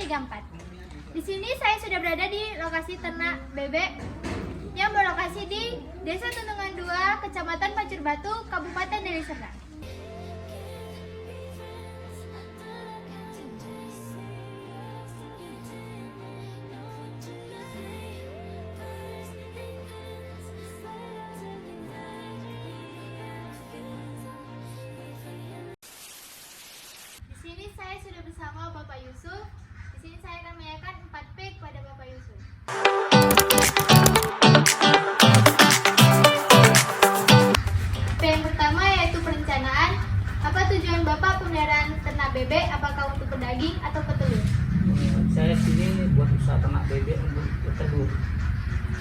34. Di sini saya sudah berada di lokasi ternak bebek yang berlokasi di Desa Tuntungan 2, Kecamatan Pancur Batu, Kabupaten Deli Serdang. Di sini saya sudah bersama Bapak Yusuf. Di sini saya akan menanyakan 4P kepada Bapak Yusuf. P yang pertama yaitu perencanaan. Apa tujuan Bapak pemeliharaan ternak bebek? Apakah untuk pedaging atau petelur? Saya sini buat usaha ternak bebek untuk petelur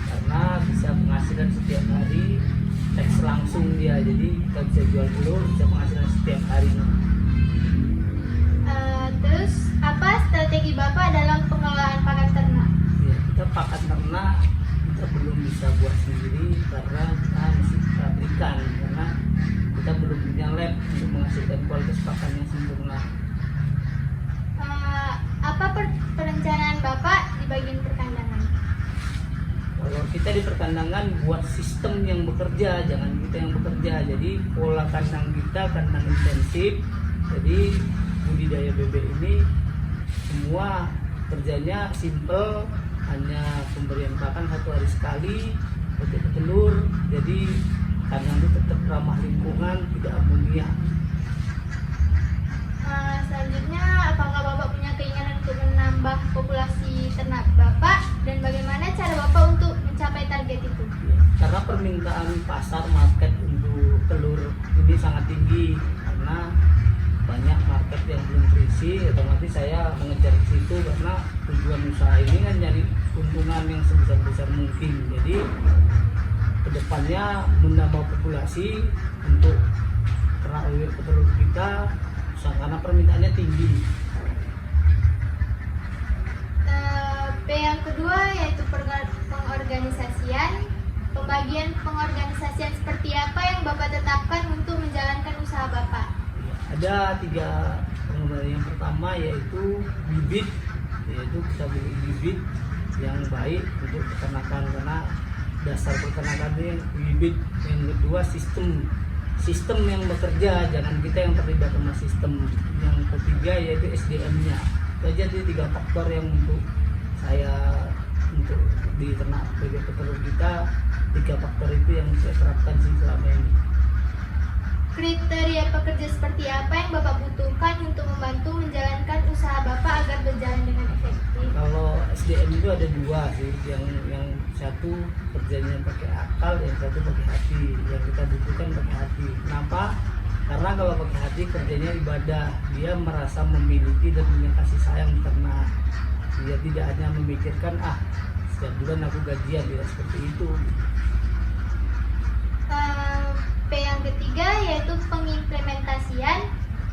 karena bisa penghasilan setiap hari, teks langsung dia, jadi kita bisa jual telur, bisa penghasilan setiap harinya. Terus apa strategi Bapak dalam pengelolaan pakan ternak? Ya, kita pakan ternak kita belum bisa buat sendiri karena kita masih pabrikan, karena kita belum punya lab untuk menghasilkan kualitas pakan yang sempurna. Apa perencanaan Bapak di bagian perkandangan? Kalau kita di perkandangan buat sistem yang bekerja, jangan kita yang bekerja. Jadi pola kandang kita kandang intensif. Jadi budidaya bebek ini semua kerjanya simple, hanya pemberian pakan 1 hari sekali, untuk telur. Jadi kandang itu tetap ramah lingkungan, tidak amonia. Selanjutnya, apakah Bapak punya keinginan untuk menambah populasi ternak Bapak dan bagaimana cara Bapak untuk mencapai target itu? Karena permintaan pasar market untuk telur ini sangat tinggi, karena banyak market yang belum terisi, otomatis saya mengejar ke situ karena tujuan usaha ini kan nyari keuntungan yang sebesar-besar mungkin. Jadi kedepannya menambah populasi untuk ternak bebek petelur kita karena permintaannya tinggi. P yang kedua yaitu pengorganisasian. Pembagian pengorganisasian seperti apa yang Bapak tetapkan untuk menjalankan usaha Bapak? Ada 3 pengembangan. Yang pertama yaitu bibit, yaitu kita beli bibit yang baik untuk peternakan karena dasar peternakan ini bibit. Yang kedua sistem yang bekerja, jangan kita yang terlibat sama sistem. Yang ketiga yaitu SDM-nya. Jadi 3 faktor yang untuk di ternak bebek petelur kita, 3 faktor itu yang saya terapkan sih selama ini. Kriteria pekerja seperti apa yang Bapak butuhkan untuk membantu menjalankan usaha Bapak agar berjalan dengan efektif? Kalau SDM itu ada 2 sih, yang satu kerjanya pakai akal, yang satu pakai hati. Yang kita butuhkan pakai hati. Kenapa? Karena kalau pakai hati kerjanya ibadah, dia merasa memiliki dan punya kasih sayang ternak. Dia tidak hanya memikirkan setiap bulan aku gajian, tidak seperti itu. P yang ketiga yaitu pengimplementasian.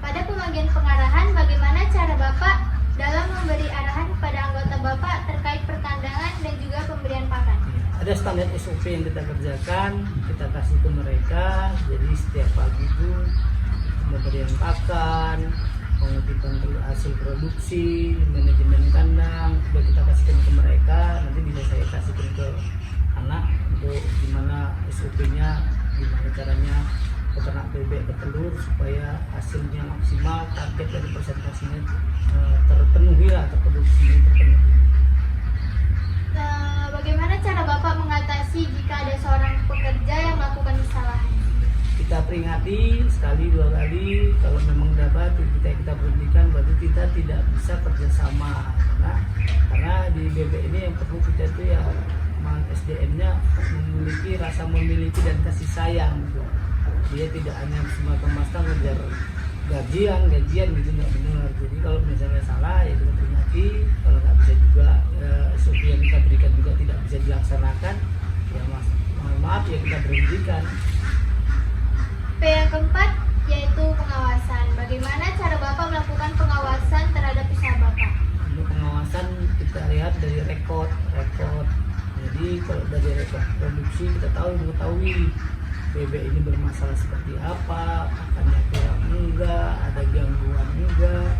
Pada pembagian pengarahan, bagaimana cara Bapak dalam memberi arahan kepada anggota Bapak terkait perkandangan dan juga pemberian pakan? Ada standar SOP yang kita kerjakan, kita kasih ke mereka. Jadi setiap pagi itu pemberian pakan, pengutipan hasil produksi, manajemen kandang, sudah kita kasihkan ke mereka. Nanti bisa saya kasihkan ke anak untuk gimana SOP-nya, gimana caranya peternak bebek petelur supaya hasilnya maksimal, target dari presentasinya terpenuhi. Bagaimana cara Bapak mengatasi jika ada seorang pekerja yang melakukan kesalahan? Kita peringati sekali 2 kali, kalau memang dapat kita berhentikan, berarti kita tidak bisa kerjasama. Karena di bebek ini yang perlu kita itu ya SDM-nya memiliki rasa memiliki dan kasih sayang. Dia tidak hanya semata-mata ngejar gajian gitu, nggak benar. Jadi kalau misalnya salah ya kita peringati, kalau nggak bisa juga SOP yang kita berikan juga tidak bisa dilaksanakan, ya maaf ya kita berhentikan. P yang keempat yaitu pengawasan. Bagaimana cara Bapak melakukan pengawasan terhadap usaha Bapak? Untuk pengawasan kita lihat dari rekod. Jadi kalau dari rekod produksi kita mengetahui bebek ini bermasalah seperti apa, pakannya kurang enggak, ada gangguan enggak.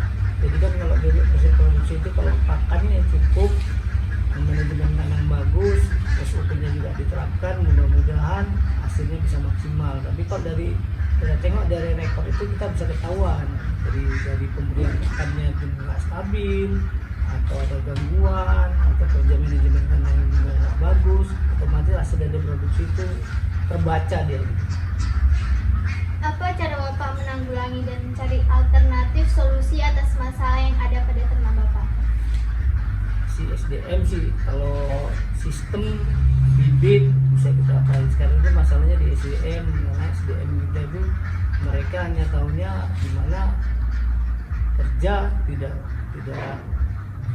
Jadi kan kalau dari proses produksi itu kalau pakannya cukup, manajemen tanam bagus, SOP-nya juga diterapkan, mudah-mudahan hasilnya bisa maksimal. Tapi kalau dari kita tengok dari rekor itu kita bisa ketahuan dari pemberian pakannya itu nggak stabil, atau ada gangguan, atau kerja manajemen tanam yang juga nggak bagus, otomatis hasil dari produksi itu terbaca dia. Apa cara Bapak menanggulangi dan mencari alternatif solusi atas masalah yang ada pada ternak Bapak? Si SDM sih, kalau sistem bibit bisa kita apalagi sekarang itu masalahnya di SDM, karena SDM kita itu mereka hanya tahunya gimana kerja, tidak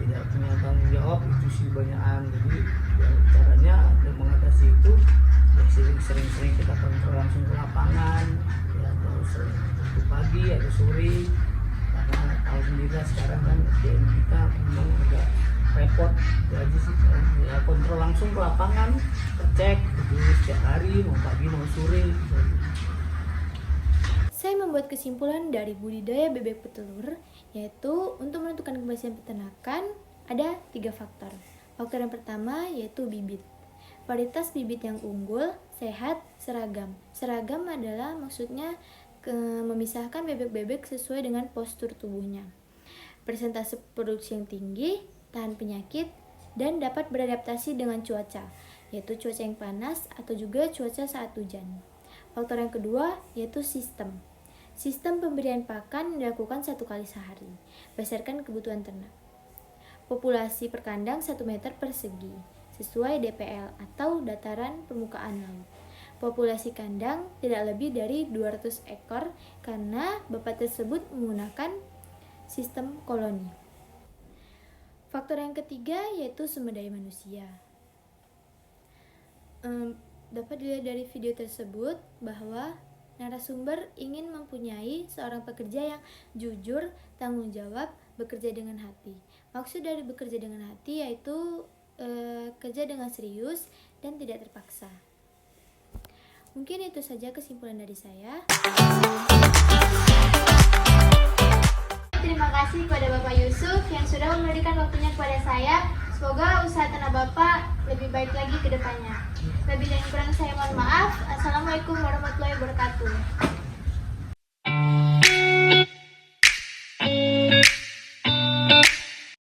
punya tanggung jawab, itu sih banyakan. Jadi ya, caranya untuk mengatasi itu ya sering-sering kita kontrol langsung ke lapangan, ya atau waktu pagi atau sore, karena tahu sendiri lah sekarang kan SDM kita memang agak repot. Jadi sih ya kontrol langsung ke lapangan, cek terus setiap hari, mau pagi mau sore. Saya membuat kesimpulan dari budidaya bebek petelur, yaitu untuk menentukan keberhasilan peternakan ada 3 faktor. Faktor yang pertama yaitu bibit. Varietas bibit yang unggul, sehat, seragam. Seragam adalah maksudnya memisahkan bebek-bebek sesuai dengan postur tubuhnya. Persentase produksi yang tinggi, tahan penyakit, dan dapat beradaptasi dengan cuaca, yaitu cuaca yang panas atau juga cuaca saat hujan. Faktor yang kedua yaitu sistem. Sistem pemberian pakan dilakukan 1 kali sehari, berdasarkan kebutuhan ternak. Populasi per kandang 1 meter persegi, sesuai DPL atau dataran permukaan laut. Populasi kandang tidak lebih dari 200 ekor karena bapak tersebut menggunakan sistem koloni. Faktor yang ketiga yaitu sumber daya manusia. Dapat dilihat dari video tersebut bahwa narasumber ingin mempunyai seorang pekerja yang jujur, tanggung jawab, bekerja dengan hati. Maksud dari bekerja dengan hati yaitu kerja dengan serius dan tidak terpaksa. Mungkin itu saja kesimpulan dari saya. Terima kasih kepada Bapak Yusuf yang sudah memberikan waktunya kepada saya. Semoga usaha ternak Bapak lebih baik lagi ke depannya. Lebih dan kurang saya mohon maaf. Assalamualaikum warahmatullahi wabarakatuh.